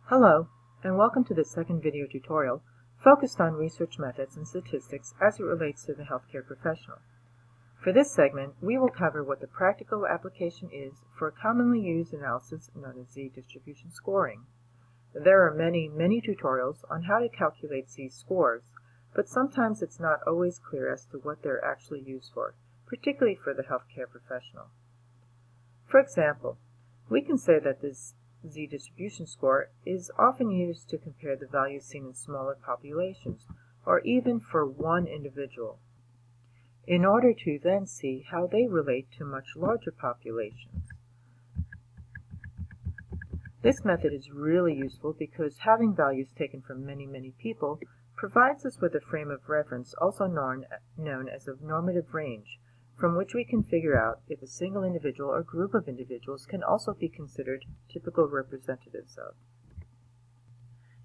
Hello, and welcome to the second video tutorial focused on research methods and statistics as it relates to the healthcare professional. For this segment, we will cover what the practical application is for a commonly used analysis known as z-distribution scoring. There are many tutorials on how to calculate z-scores, but sometimes it's not always clear as to what they're actually used for, particularly for the healthcare professional. For example, we can say that this z-distribution score is often used to compare the values seen in smaller populations, or even for one individual, in order to then see how they relate to much larger populations. This method is really useful because having values taken from many people provides us with a frame of reference, also known as a normative range, from which we can figure out if a single individual or group of individuals can also be considered typical representatives of.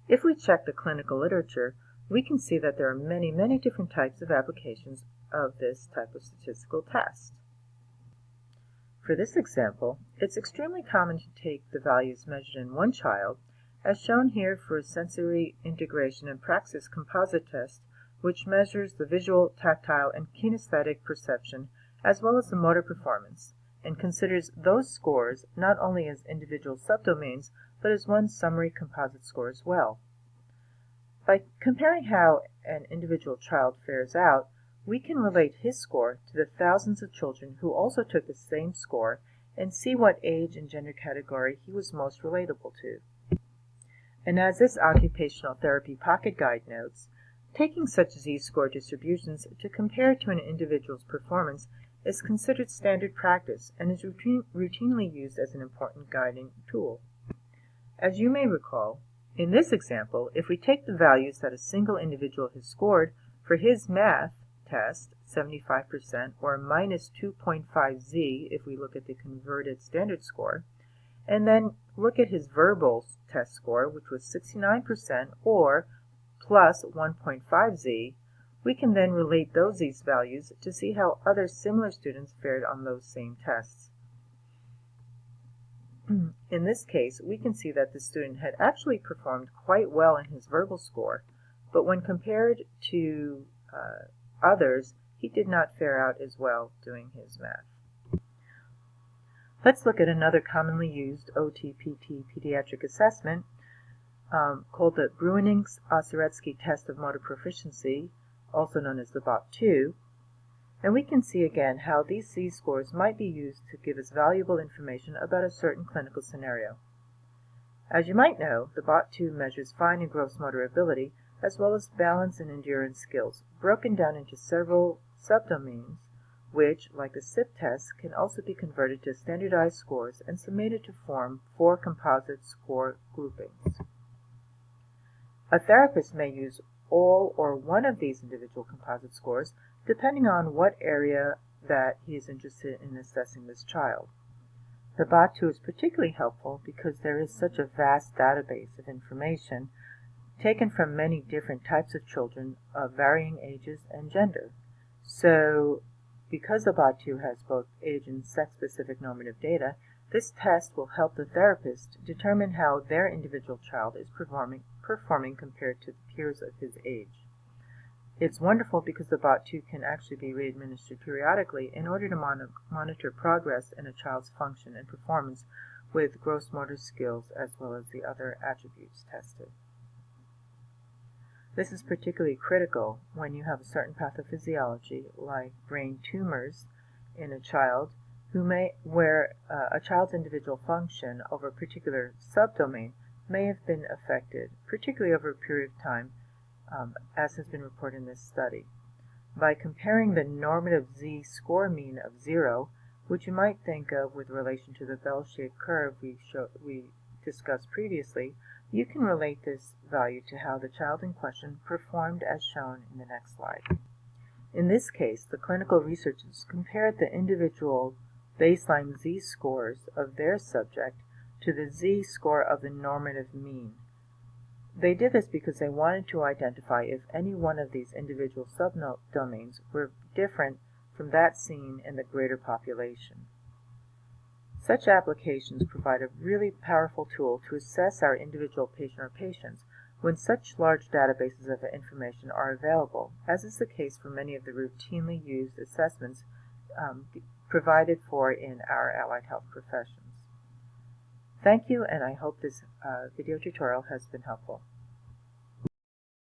If we check the clinical literature, we can see that there are many different types of applications of this type of statistical test. For this example, it's extremely common to take the values measured in one child, as shown here for a sensory integration and praxis composite test, which measures the visual, tactile, and kinesthetic perception as well as the motor performance, and considers those scores not only as individual subdomains, but as one summary composite score as well. By comparing how an individual child fares out, we can relate his score to the thousands of children who also took the same score and see what age and gender category he was most relatable to. And as this occupational therapy pocket guide notes, taking such z-score distributions to compare to an individual's performance is considered standard practice and is routinely used as an important guiding tool. As you may recall, in this example, if we take the values that a single individual has scored for his math test, 75% or minus 2.5z if we look at the converted standard score, and then look at his verbal test score, which was 69% or plus 1.5z, we can then relate those z values to see how other similar students fared on those same tests. In this case, we can see that the student had actually performed quite well in his verbal score, but when compared to others, he did not fare out as well doing his math. Let's look at another commonly used OT-PT pediatric assessment called the Bruininks-Oseretsky test of motor proficiency, also known as the BOT2, and we can see again how these z-scores might be used to give us valuable information about a certain clinical scenario. As you might know, the BOT2 measures fine and gross motor ability, as well as balance and endurance skills, broken down into several subdomains, which, like the SIP test, can also be converted to standardized scores and summated to form 4 composite score groupings. A therapist may use all or one of these individual composite scores, depending on what area that he is interested in assessing this child. The BOT2 is particularly helpful because there is such a vast database of information taken from many different types of children of varying ages and gender. So, because the BOT2 has both age and sex-specific normative data, this test will help the therapist determine how their individual child is performing compared to the peers of his age. It's wonderful because the BOT2 can actually be re-administered periodically in order to monitor progress in a child's function and performance with gross motor skills as well as the other attributes tested. This is particularly critical when you have a certain pathophysiology, like brain tumors in a child, where a child's individual function over a particular subdomain may have been affected, particularly over a period of time, as has been reported in this study. By comparing the normative z-score mean of 0, which you might think of with relation to the bell-shaped curve we discussed previously, you can relate this value to how the child in question performed as shown in the next slide. In this case, the clinical researchers compared the individual baseline z-scores of their subject to the z-score of the normative mean. They did this because they wanted to identify if any one of these individual subdomains were different from that seen in the greater population. Such applications provide a really powerful tool to assess our individual patient or patients when such large databases of information are available, as is the case for many of the routinely used assessments provided for in our allied health professions. Thank you, and I hope this video tutorial has been helpful.